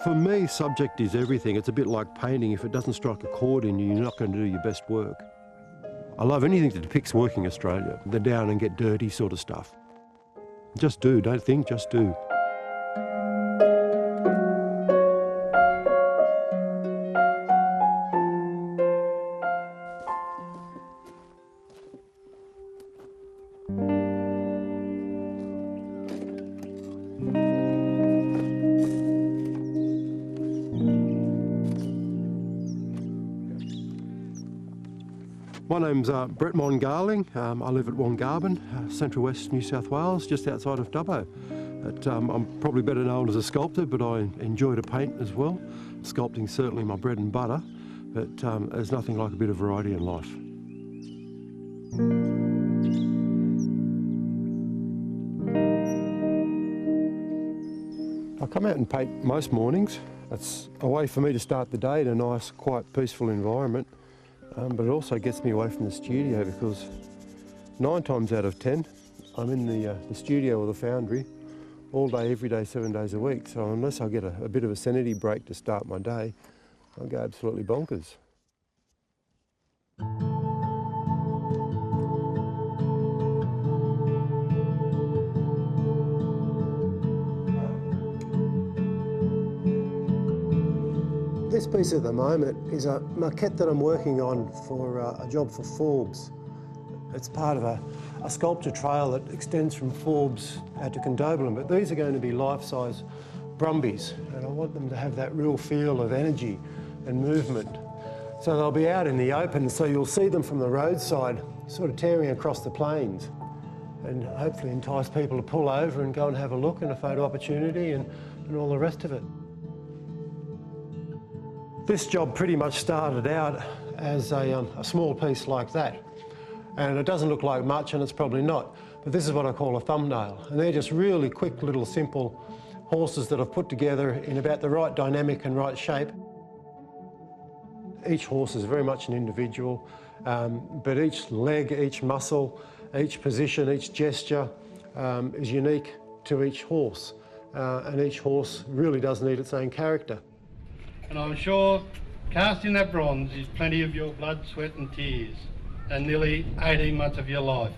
For me, subject is everything. It's a bit like painting. If it doesn't strike a chord in you, you're not going to do your best work. I love anything that depicts working Australia, the down and get dirty sort of stuff. Just do, don't think, just do. My name's Brett Garling. I live at WONGARBON, Central West New South Wales, just outside of Dubbo. I'm probably better known as a sculptor, but I enjoy to paint as well. Sculpting's certainly my bread and butter, but there's nothing like a bit of variety in life. I come out and paint most mornings. It's a way for me to start the day in a nice, quiet, peaceful environment. But it also gets me away from the studio because 9 times out of 10, I'm in the studio or the foundry all day, every day, 7 days a week. So unless I get a bit of a sanity break to start my day, I go absolutely bonkers. This piece at the moment is a maquette that I'm working on for a job for Forbes. It's part of a sculpture trail that extends from Forbes out to Condobolin, but these are going to be life-size brumbies, and I want them to have that real feel of energy and movement. So they'll be out in the open, so you'll see them from the roadside, sort of tearing across the plains, and hopefully entice people to pull over and go and have a look and a photo opportunity and all the rest of it. This job pretty much started out as a small piece like that. And it doesn't look like much, and it's probably not. But this is what I call a thumbnail. And they're just really quick, little, simple horses that I've put together in about the right dynamic and right shape. Each horse is very much an individual, but each leg, each muscle, each position, each gesture is unique to each horse. And each horse really does need its own character. And I'm sure casting that bronze is plenty of your blood, sweat and tears, and nearly 18 months of your life.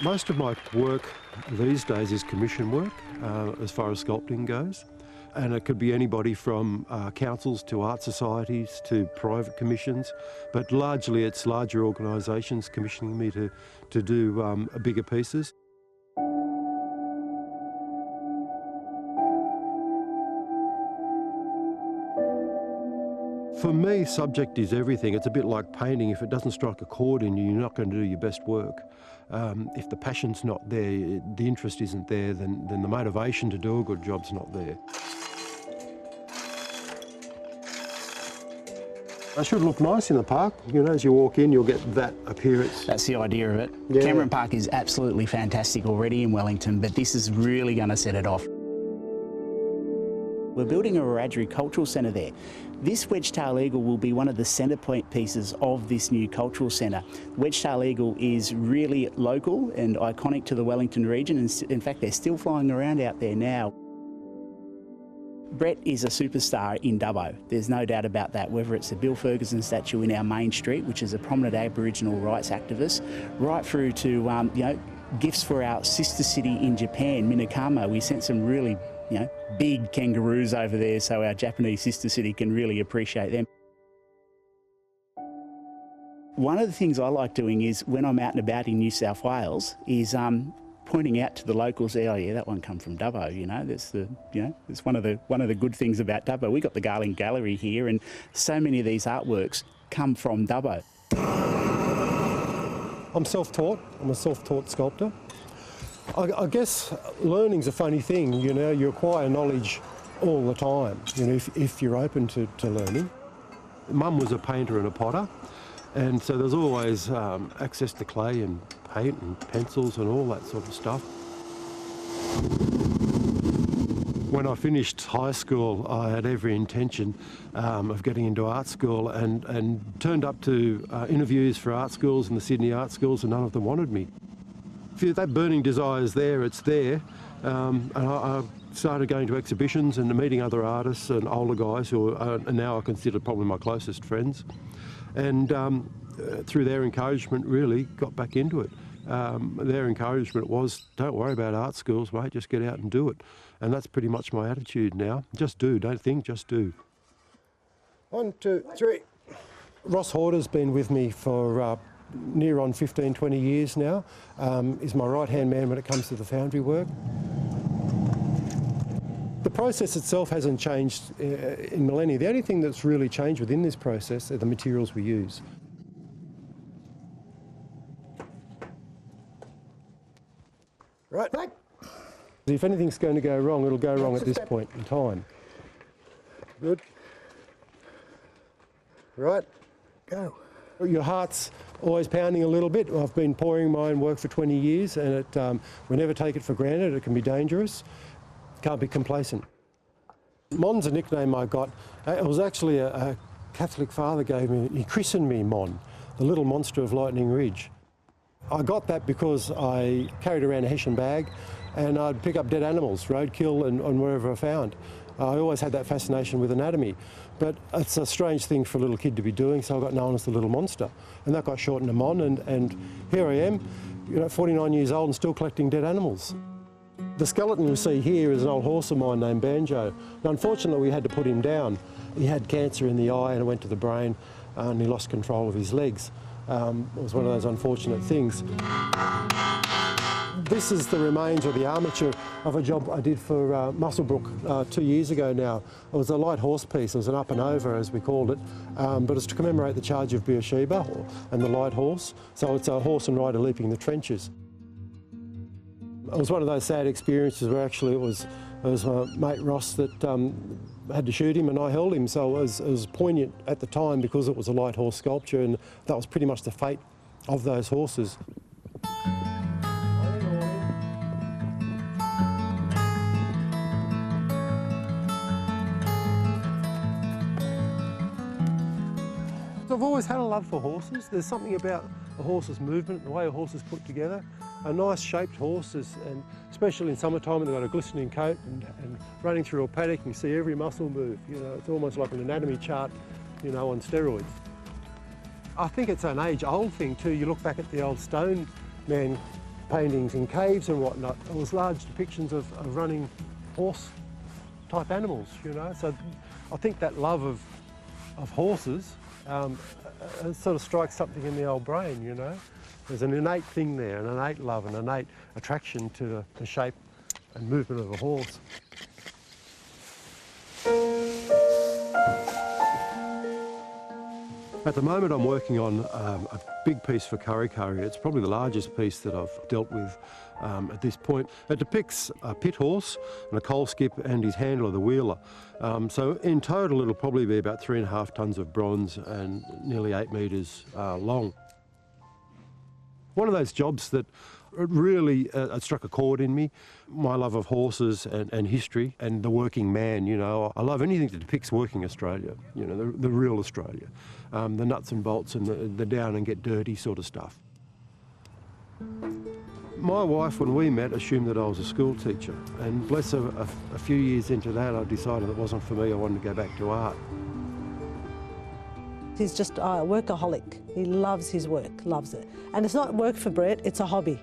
Most of my work these days is commission work, as far as sculpting goes. And it could be anybody from councils to art societies to private commissions, but largely it's larger organisations commissioning me to do bigger pieces. For me, subject is everything. It's a bit like painting. If it doesn't strike a chord in you, you're not going to do your best work. If the passion's not there, the interest isn't there, then the motivation to do a good job's not there. It should look nice in the park. You know, as you walk in, you'll get that appearance. That's the idea of it. Yeah. Cameron Park is absolutely fantastic already in Wellington, but this is really going to set it off. We're building a Wiradjuri cultural centre there. This wedge-tail eagle will be one of the centre point pieces of this new cultural centre. Wedge-tail eagle is really local and iconic to the Wellington region, and in fact they're still flying around out there now. Brett is a superstar in Dubbo, there's no doubt about that, whether it's the Bill Ferguson statue in our main street, which is a prominent Aboriginal rights activist, right through to you know, gifts for our sister city in Japan, Minakama. We sent some really big kangaroos over there so our Japanese sister city can really appreciate them. One of the things I like doing is when I'm out and about in New South Wales is pointing out to the locals, oh yeah, that one come from Dubbo, it's one of the good things about Dubbo. We got the Garling Gallery here, and so many of these artworks come from Dubbo. I'm self-taught. I'm a self-taught sculptor. I guess learning's a funny thing, you acquire knowledge all the time, if you're open to learning. Mum was a painter and a potter, and so there's always access to clay and paint and pencils and all that sort of stuff. When I finished high school, I had every intention of getting into art school and turned up to interviews for art schools in the Sydney art schools, and none of them wanted me. If that burning desire is there, it's there. And I started going to exhibitions and meeting other artists and older guys who are now I consider probably my closest friends. And through their encouragement, really got back into it. Their encouragement was, don't worry about art schools, mate, just get out and do it. And that's pretty much my attitude now. Just do, don't think, just do. 1, 2, 3. Ross Horder's been with me for near on 15, 20 years now. Is my right-hand man when it comes to the foundry work. The process itself hasn't changed in millennia. The only thing that's really changed within this process are the materials we use. Right. If anything's going to go wrong, it'll go wrong at this point in time. Good. Right. Go. Your heart's always pounding a little bit. I've been pouring my own work for 20 years and we never take it for granted. It can be dangerous. Can't be complacent. Mon's a nickname I got. It was actually a Catholic father gave me. He christened me Mon, the little monster of Lightning Ridge. I got that because I carried around a Hessian bag and I'd pick up dead animals, roadkill and wherever I found. I always had that fascination with anatomy, but it's a strange thing for a little kid to be doing, so I got known as the little monster. And that got shortened to Mon, and here I am, 49 years old and still collecting dead animals. The skeleton you see here is an old horse of mine named Banjo. Now, unfortunately, we had to put him down. He had cancer in the eye and it went to the brain and he lost control of his legs. It was one of those unfortunate things. This is the remains or the armature of a job I did for Muswellbrook 2 years ago now. It was a light horse piece, it was an up and over as we called it, but it's to commemorate the charge of Beersheba and the light horse. So it's a horse and rider leaping the trenches. It was one of those sad experiences where actually it was my mate Ross that had to shoot him and I held him, so it was poignant at the time because it was a light horse sculpture and that was pretty much the fate of those horses. I've always had a love for horses. There's something about a horse's movement, the way a horse is put together. A nice shaped horse, and especially in summertime when they've got a glistening coat and running through a paddock, you see every muscle move. It's almost like an anatomy chart, on steroids. I think it's an age-old thing too. You look back at the old stone man paintings in caves and whatnot. There was large depictions of running horse-type animals, So I think that love of horses it sort of strikes something in the old brain, There's an innate thing there, an innate love, an innate attraction to the shape and movement of a horse. At the moment I'm working on a big piece for Curry Curry. It's probably the largest piece that I've dealt with at this point. It depicts a pit horse and a coal skip and his handler, the wheeler. So in total it'll probably be about 3.5 tonnes of bronze and nearly 8 metres long. One of those jobs that really struck a chord in me, my love of horses and history and the working man, I love anything that depicts working Australia, the real Australia, the nuts and bolts and the down and get dirty sort of stuff. My wife, when we met, assumed that I was a school teacher, and bless her, a few years into that I decided it wasn't for me, I wanted to go back to art. He's just a workaholic. He loves his work, loves it. And it's not work for Brett, it's a hobby.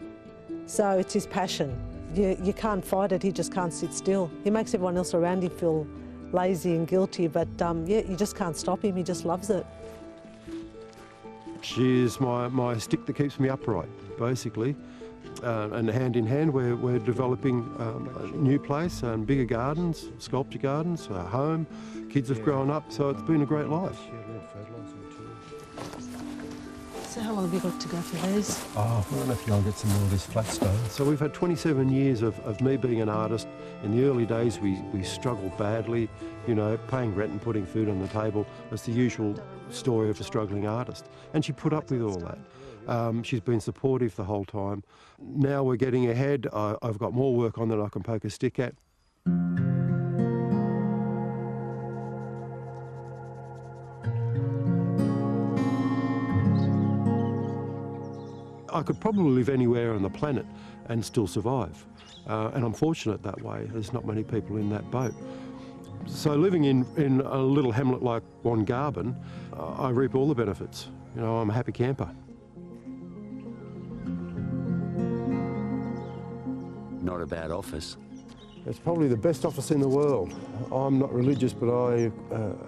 So it's his passion. You can't fight it, he just can't sit still. He makes everyone else around him feel lazy and guilty, but you just can't stop him, he just loves it. She's my stick that keeps me upright, basically. And hand in hand, we're developing a new place and bigger gardens, sculpture gardens, a home. Kids have grown up, so it's been a great life. So how long have you got to go for these? I don't know if you'll get some more of this flat stone. So we've had 27 years of me being an artist. In the early days, we struggled badly, paying rent and putting food on the table. It's the usual story of a struggling artist. And she put up with all that. She's been supportive the whole time. Now we're getting ahead. I've got more work on than I can poke a stick at. I could probably live anywhere on the planet and still survive. And I'm fortunate that way. There's not many people in that boat. So living in a little hamlet like WONGARBON, I reap all the benefits. You know, I'm a happy camper. Not a bad office. It's probably the best office in the world. I'm not religious, but I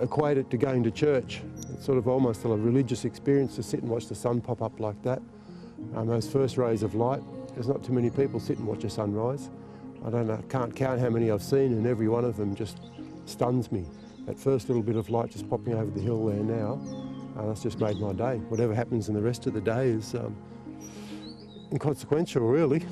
equate it to going to church. It's sort of almost a religious experience to sit and watch the sun pop up like that. Those first rays of light, there's not too many people sit and watch a sunrise. I can't count how many I've seen, and every one of them just stuns me. That first little bit of light just popping over the hill there now, that's just made my day. Whatever happens in the rest of the day is inconsequential, really.